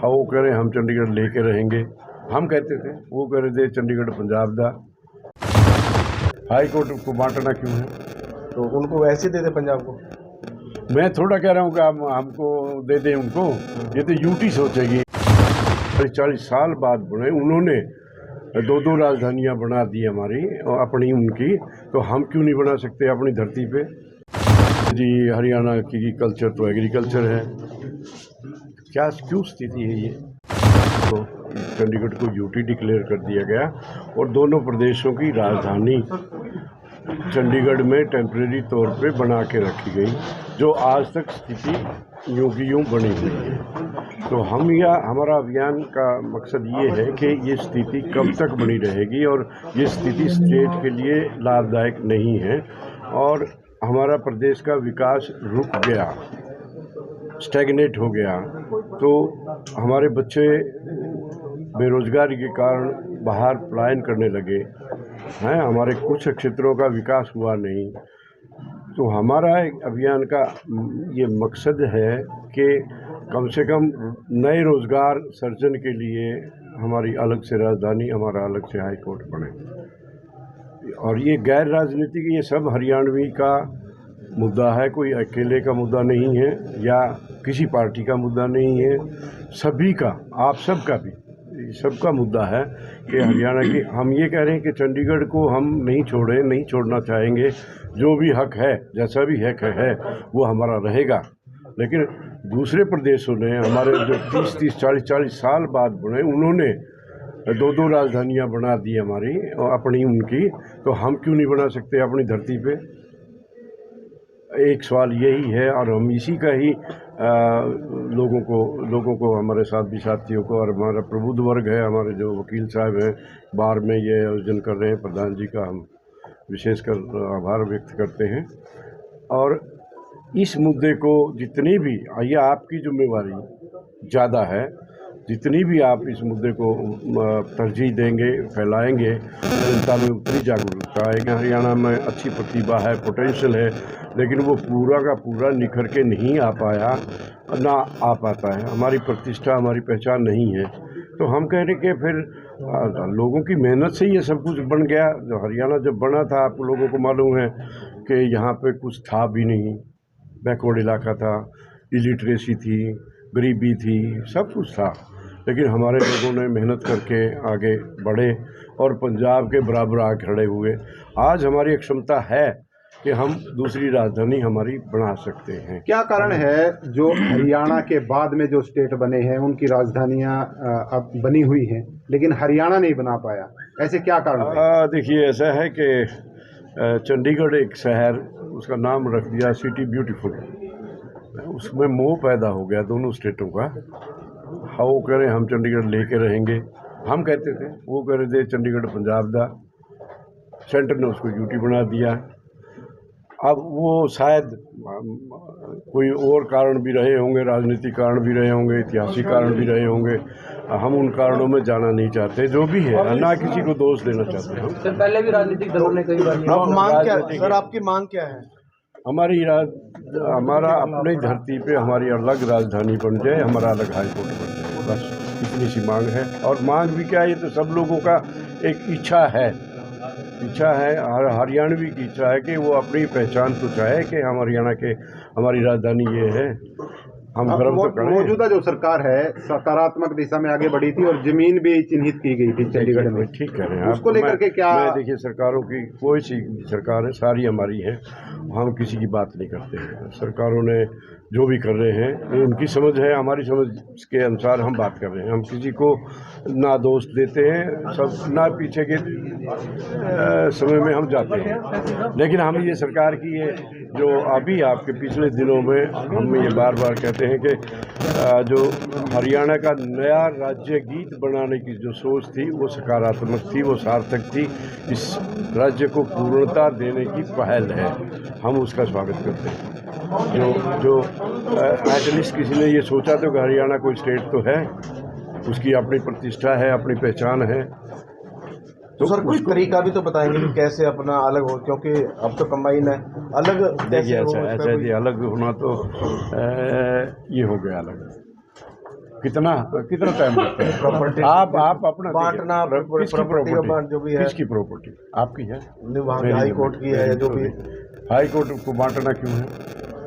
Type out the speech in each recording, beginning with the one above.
हाँ वो कह रहे हम चंडीगढ़ लेके रहेंगे, हम कहते थे, वो कह रहे थे चंडीगढ़ पंजाब दा। हाई कोर्ट को बांटना क्यों है? तो उनको वैसे दे दे पंजाब को। मैं थोड़ा कह रहा हूँ कि हम हमको दे दें उनको, ये तो यूटी सोचेगी। 40 साल बाद बने उन्होंने दो राजधानियां बना दी हमारी अपनी उनकी, तो हम क्यों नहीं बना सकते अपनी धरती पे? जी हरियाणा की कल्चर तो एग्रीकल्चर है, क्या क्यों स्थिति है ये? तो चंडीगढ़ को यूटी डिक्लेयर कर दिया गया और दोनों प्रदेशों की राजधानी चंडीगढ़ में टेम्परेरी तौर पे बना के रखी गई, जो आज तक स्थिति यूं की यूं बनी हुई है। तो हमारा अभियान का मकसद ये है कि ये स्थिति कब तक बनी रहेगी, और ये स्थिति स्टेट के लिए लाभदायक नहीं है और हमारा प्रदेश का विकास रुक गया, स्टैग्नेट हो गया, तो हमारे बच्चे बेरोजगारी के कारण बाहर पलायन करने लगे हैं, हमारे कुछ क्षेत्रों का विकास हुआ नहीं। तो हमारा अभियान का ये मकसद है कि कम से कम नए रोजगार सृजन के लिए हमारी अलग से राजधानी, हमारा अलग से हाई कोर्ट बने। और ये गैर राजनीतिक, ये सब हरियाणवी का मुद्दा है, कोई अकेले का मुद्दा नहीं है या किसी पार्टी का मुद्दा नहीं है, सभी का, आप सबका भी सबका मुद्दा है कि हरियाणा की। हम ये कह रहे हैं कि चंडीगढ़ को हम नहीं छोड़ना चाहेंगे, जो भी हक है, जैसा भी हक है वो हमारा रहेगा। लेकिन दूसरे प्रदेशों ने, हमारे जो 30 40 साल बाद बने, उन्होंने दो राजधानियां बना दी हमारी अपनी उनकी, तो हम क्यों नहीं बना सकते अपनी धरती पे? एक सवाल यही है और हम इसी का ही लोगों को हमारे साथ भी साथियों को, और हमारा प्रबुद्ध वर्ग है, हमारे जो वकील साहब हैं बार में ये आयोजन कर रहे हैं, प्रधान जी का हम विशेषकर आभार व्यक्त करते हैं। और इस मुद्दे को जितनी भी, ये आपकी जिम्मेवारी ज़्यादा है, जितनी भी आप इस मुद्दे को तरजीह देंगे, फैलाएंगे, जनता में उतनी जागरूकता आएगी। हरियाणा में अच्छी प्रतिभा है, पोटेंशियल है, लेकिन वो पूरा का पूरा निखर के नहीं आ पाता है। हमारी प्रतिष्ठा, हमारी पहचान नहीं है। तो हम कह रहे कि फिर लोगों की मेहनत से ये सब कुछ बन गया। जो हरियाणा जब बना था, आप लोगों को मालूम है कि यहाँ पे कुछ था भी नहीं, बैकवर्ड इलाका था, इलिटरेसी थी, गरीबी थी, सब कुछ था, लेकिन हमारे लोगों ने मेहनत करके आगे बढ़े और पंजाब के बराबर आ खड़े हुए। आज हमारी क्षमता है कि हम दूसरी राजधानी हमारी बना सकते हैं। क्या कारण है जो हरियाणा के बाद में जो स्टेट बने हैं उनकी राजधानियां अब बनी हुई हैं, लेकिन हरियाणा नहीं बना पाया? ऐसे क्या कारण है? देखिए, ऐसा है कि चंडीगढ़ एक शहर, उसका नाम रख दिया सिटी ब्यूटीफुल, उसमें मोह पैदा हो गया दोनों स्टेटों का। हाँ वो कह रहे हम चंडीगढ़ लेके रहेंगे, हम कहते थे, वो कह रहे थे चंडीगढ़ पंजाब दा। सेंटर ने उसको यूटी बना दिया। अब वो शायद कोई और कारण भी रहे होंगे, राजनीतिक कारण भी रहे होंगे, ऐतिहासिक कारण भी रहे होंगे, हम उन कारणों में जाना नहीं चाहते। जो भी है, ना किसी को दोष देना चाहते हम। सर पहले भी राजनीतिक दलों ने कई बार मांग क्या है सर, आपकी मांग क्या है? हमारा अपनी धरती पे हमारी अलग राजधानी बन जाए, हमारा अलग हाई कोर्ट बन जाए, बस इतनी सी मांग है। और मांग भी क्या है, ये तो सब लोगों का एक इच्छा है, हरियाणवी की इच्छा है कि वो अपनी पहचान तो चाहे कि हम हरियाणा के, हमारी राजधानी ये है, हम गर्व तो करें। मौजूदा जो सरकार है सकारात्मक दिशा में आगे बढ़ी थी और जमीन भी चिन्हित की गई थी चंडीगढ़ में। ठीक कह रहे हैं, उसको लेकर के क्या? देखिए, सरकारों की कोई सी सरकार है, सारी हमारी है, हम किसी की बात नहीं करते हैं। सरकारों ने जो भी कर रहे हैं वो उनकी समझ है, हमारी समझ के अनुसार हम बात कर रहे हैं। हम किसी को ना दोष देते हैं, सब ना पीछे के समय में हम जाते हैं। लेकिन हम ये सरकार की है जो अभी आपके पिछले दिनों में हम ये बार बार कहते हैं कि जो हरियाणा का नया राज्य गीत बनाने की जो सोच थी वो सकारात्मक थी, वो सार्थक थी। इस राज्य को पूर्णता देने की पहल है, हम उसका स्वागत करते हैं। जो एटलीस्ट किसी ने ये सोचा तो कि हरियाणा कोई स्टेट तो है, उसकी अपनी प्रतिष्ठा है, अपनी पहचान है। तो सर कुछ तरीका भी तो बताएंगे कि कैसे अपना अलग हो, क्योंकि अब तो कंबाइन है, अलग देखिए ऐसा जी अलग होना तो ये हो गया अलग। कितना कितना टाइम लगता है? प्रॉपर्टी आप अपना बांटना, देखिए, किसकी प्रॉपर्टी का बांट जो भी है। किसकी प्रॉपर्टी आपकी है? वहाँ मेरी हाई जमीन, कोर्ट की है मेरी जो तो भी, नहीं। हाई कोर्ट को बांटना क्यों है?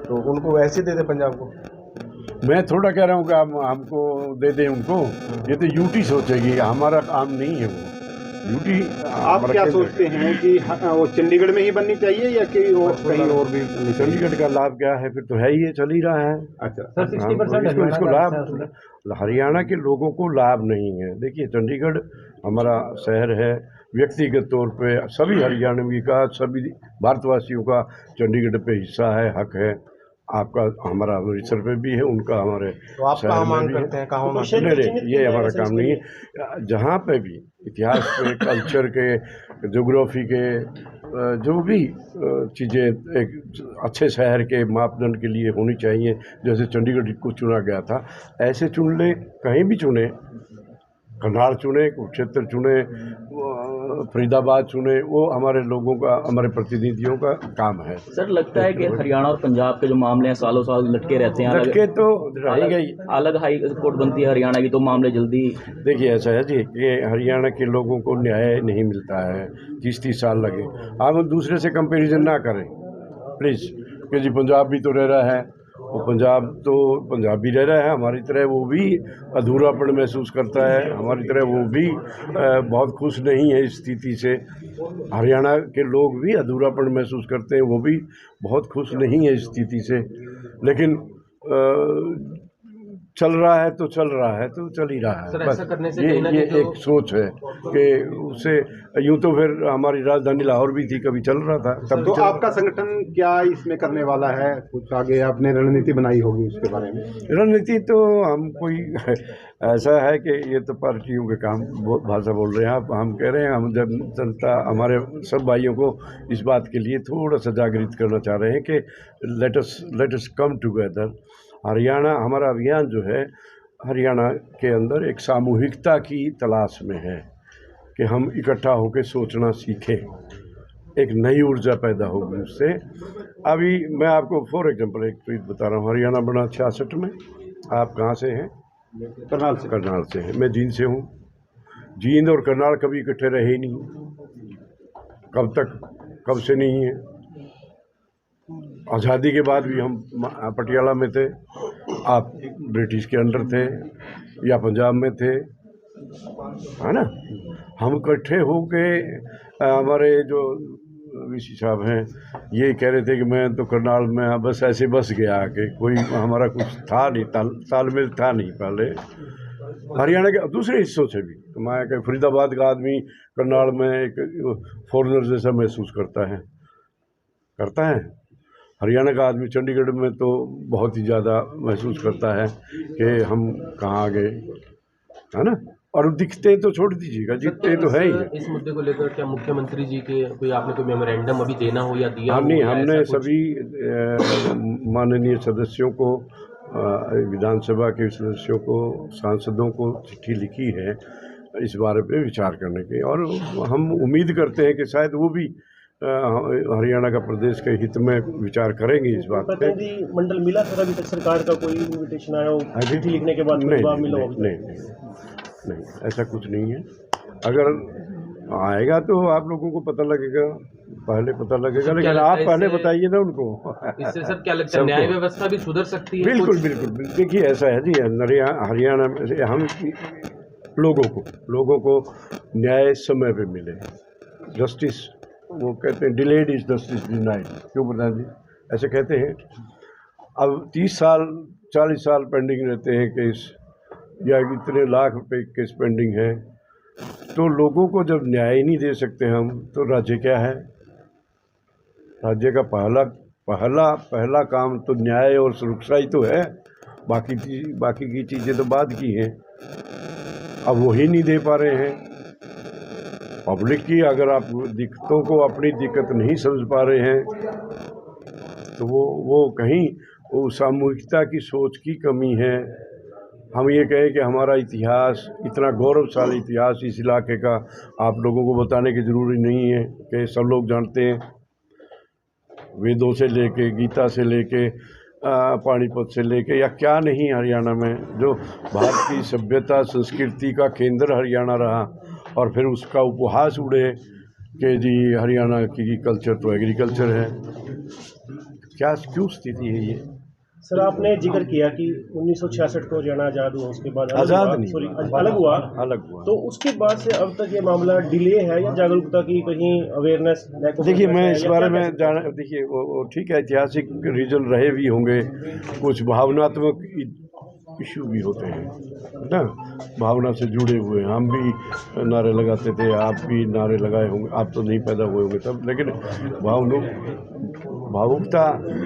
तो उनको वैसे ही दे दे पंजाब को। मैं थोड़ा कह रहा हूँ कि हम हमको दे दें उनको, ये तो यूटी सोचेगी, हमारा काम नहीं है वो। यूटी आप क्या सोचते हैं कि वो चंडीगढ़ में ही बननी चाहिए या कहीं और भी बननी चाहिए? चंडीगढ़ का लाभ क्या है? फिर तो है ही है, चल ही रहा है। अच्छा सर 60% इसको लाभ, हरियाणा के लोगों को लाभ नहीं है। देखिए, चंडीगढ़ हमारा शहर है, व्यक्तिगत तौर पे सभी हरियाणवी का, सभी भारतवासियों का चंडीगढ़ पे हिस्सा है, हक है। आपका हमारा अमृतसर पे भी है, उनका हमारे तो आप शहर कहाँ में मांग भी करते हैं, कहाँ मांग नहीं, ये हमारा काम नहीं है। जहाँ पे भी इतिहास पे, कल्चर के, ज्योग्राफी के, जो भी चीज़ें एक अच्छे शहर के मापदंड के लिए होनी चाहिए, जैसे चंडीगढ़ को चुना गया था, ऐसे चुन ले, कहीं भी चुने, करनाल चुने, कुरुक्षेत्र चुने, फरीदाबाद चुने, वो हमारे लोगों का, हमारे प्रतिनिधियों का काम है। सर, लगता है कि हरियाणा और पंजाब के जो मामले हैं सालों साल लटके रहते हैं। लटके तो रहेंगे ही। अलग हाई कोर्ट बनती है हरियाणा की तो मामले जल्दी। देखिए, ऐसा है जी कि हरियाणा के लोगों को न्याय नहीं मिलता है, 30-30 साल लगे। आप दूसरे से कंपैरिजन ना करें प्लीज़, कि जी पंजाब भी तो रह रहा है, वो पंजाब तो पंजाबी रह रहा है, हमारी तरह वो भी अधूरापन महसूस करता है, हमारी तरह वो भी बहुत खुश नहीं है इस स्थिति से। हरियाणा के लोग भी अधूरापन महसूस करते हैं, वो भी बहुत खुश नहीं है इस स्थिति से। लेकिन चल रहा है तो चल रहा है तो चल ही रहा है। सर, बस ऐसा करने से ये कहीं ना कहीं जो- एक सोच है कि उससे यूं तो फिर हमारी राजधानी लाहौर भी थी, कभी चल रहा था, तब तो भी चल रहा आपका संगठन क्या इसमें करने वाला है? कुछ आगे आपने रणनीति बनाई होगी उसके बारे में? रणनीति तो हम कोई ऐसा है कि ये तो पार्टियों के काम भाषा बोल रहे हैं आप। हम कह रहे हैं, हम जनता, हमारे सब भाइयों को इस बात के लिए थोड़ा सा जागृत करना चाह रहे हैं कि let us come together. Haryana, हमारा अभियान जो है हरियाणा के अंदर एक सामूहिकता की तलाश में है कि हम इकट्ठा होकर सोचना सीखें, एक नई ऊर्जा पैदा होगी उससे। अभी मैं आपको फॉर एग्जांपल एक ट्वीट बता रहा हूँ। हरियाणा बना 66 में। आप कहाँ से हैं? करनाल से। करनाल से हैं। मैं जींद से हूँ। जींद और करनाल कभी इकट्ठे रहे ही नहीं। कब तक, कब से नहीं है। आज़ादी के बाद भी हम पटियाला में थे, आप ब्रिटिश के अंडर थे या पंजाब में थे, है ना। हम इकट्ठे हो के, हमारे जो वीसी साहब हैं ये कह रहे थे कि मैं तो करनाल में बस ऐसे बस गया कि कोई हमारा कुछ था नहीं, तालमेल था नहीं पहले। हरियाणा के दूसरे हिस्सों से भी मैं कि फरीदाबाद का आदमी करनाल में एक फॉरेनर जैसा महसूस करता है। हरियाणा का आदमी चंडीगढ़ में तो बहुत ही ज़्यादा महसूस करता है कि हम कहाँ आ गए, है ना। और दिखते तो छोड़ दीजिएगा, दिखते तो है ही है। इस मुद्दे को लेकर क्या मुख्यमंत्री जी के कोई आपने कोई मेमोरेंडम अभी देना हो या दिया हो? नहीं, या हमने ऐसा कुछ? सभी माननीय सदस्यों को, विधानसभा के सदस्यों को, सांसदों को चिट्ठी लिखी है इस बारे पे विचार करने की, और हम उम्मीद करते हैं कि शायद वो भी हरियाणा का प्रदेश के हित में विचार करेंगे इस बात पे। प्रतिनिधि मंडल मिला सर अभी तक सरकार का कोई इन्विटेशन आया हो? चिट्ठी लिखने के बाद कोई जवाब मिला हो? नहीं, ऐसा कुछ नहीं है। अगर आएगा तो आप लोगों को पता लगेगा, पहले पता लगेगा, लेकिन आप पहले बताइए ना उनको। इससे सर क्या लगता है, न्याय व्यवस्था भी सुधर सकती है? बिल्कुल। देखिए, ऐसा है जी, हरियाणा में से हम लोगों को न्याय समय पे मिले। जस्टिस, वो कहते हैं डिलेड इज जस्टिस डिनाइड, क्यों प्रधान जी ऐसे कहते हैं? अब 30 साल 40 साल पेंडिंग रहते हैं केस, या इतने लाख रुपए केस पेंडिंग है, तो लोगों को जब न्याय नहीं दे सकते हम, तो राज्य क्या है? राज्य का पहला काम तो न्याय और सुरक्षा ही तो है। बाकी की चीज़ें तो बाद की हैं। अब वही नहीं दे पा रहे हैं पब्लिक की। अगर आप दिक्कतों को, अपनी दिक्कत नहीं समझ पा रहे हैं, तो वो कहीं वो सामूहिकता की सोच की कमी है। हम ये कहें कि हमारा इतिहास, इतना गौरवशाली इतिहास इस इलाके का, आप लोगों को बताने की ज़रूरी नहीं है कि सब लोग जानते हैं। वेदों से लेके, गीता से लेके, पानीपत से लेके या क्या नहीं हरियाणा में, जो भारत की सभ्यता संस्कृति का केंद्र हरियाणा रहा और फिर उसका उपहास उड़े कि जी हरियाणा की कल्चर तो एग्रीकल्चर है। क्या क्यों स्थिति है ये? सर आपने जिक्र किया कि 1966 को हरियाणा आज़ाद हुआ, उसके बाद आज़ाद नहीं, सॉरी अलग हुआ। तो उसके बाद से अब तक ये मामला डिले है या जागरूकता की कहीं अवेयरनेस? देखिए मैं इस बारे में देखिए वो ठीक है, ऐतिहासिक रीजन रहे भी होंगे, कुछ भावनात्मक इशू भी होते हैं ना, भावना से जुड़े हुए। हम भी नारे लगाते थे, आप भी नारे लगाए होंगे, आप तो नहीं पैदा हुए होंगे तब, लेकिन भावुकता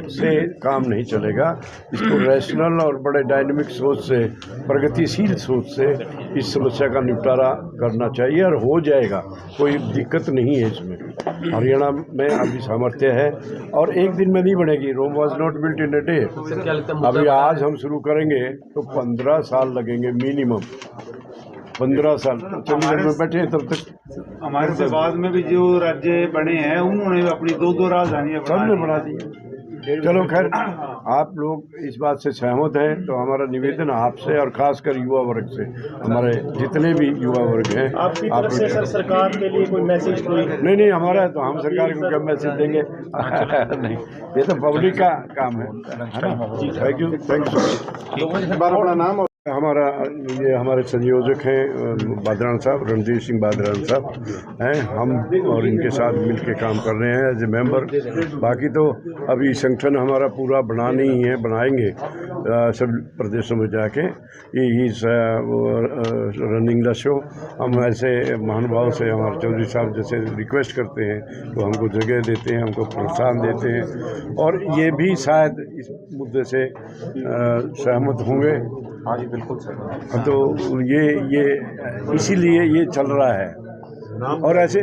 से काम नहीं चलेगा। इसको रैशनल और बड़े डायनेमिक सोच से, प्रगतिशील सोच से इस समस्या का निपटारा करना चाहिए और हो जाएगा, कोई दिक्कत नहीं है इसमें। हरियाणा में अभी सामर्थ्य है और एक दिन में नहीं बनेगी। Rome was not built in a day. अभी आज हम शुरू करेंगे तो 15 साल लगेंगे मिनिमम, 15 साल। चंडीगढ़ में बैठे हैं तब तक। हमारे से बाद में भी जो राज्य बने हैं उन्होंने अपनी दो राजधानियां सबने बना दी। चलो खैर, आप लोग इस बात से सहमत हैं तो हमारा निवेदन आपसे और खासकर युवा वर्ग से, हमारे जितने भी युवा वर्ग हैं, आपकी तरफ से सर सरकार के लिए कोई मैसेज? कोई नहीं हमारा है तो हम सरकार को क्या मैसेज देंगे? नहीं, ये तो पब्लिक का काम है ना। थैंक यू अपना नाम। हमारा ये हमारे संयोजक हैं बादरान साहब, रणधीर सिंह बादरान साहब हैं। हम और इनके साथ मिलके काम कर रहे हैं एज ए मेंबर। बाकी तो अभी संगठन हमारा पूरा बनाना ही है, बनाएंगे सब प्रदेशों में जाके। He is running the show. हम ऐसे महानुभाव से, हमारे चौधरी साहब जैसे रिक्वेस्ट करते हैं तो हमको जगह देते हैं, हमको प्रोत्साहन देते हैं और ये भी शायद इस मुद्दे से सहमत होंगे। हाँ जी बिल्कुल सर। तो ये इसीलिए ये चल रहा है और ऐसे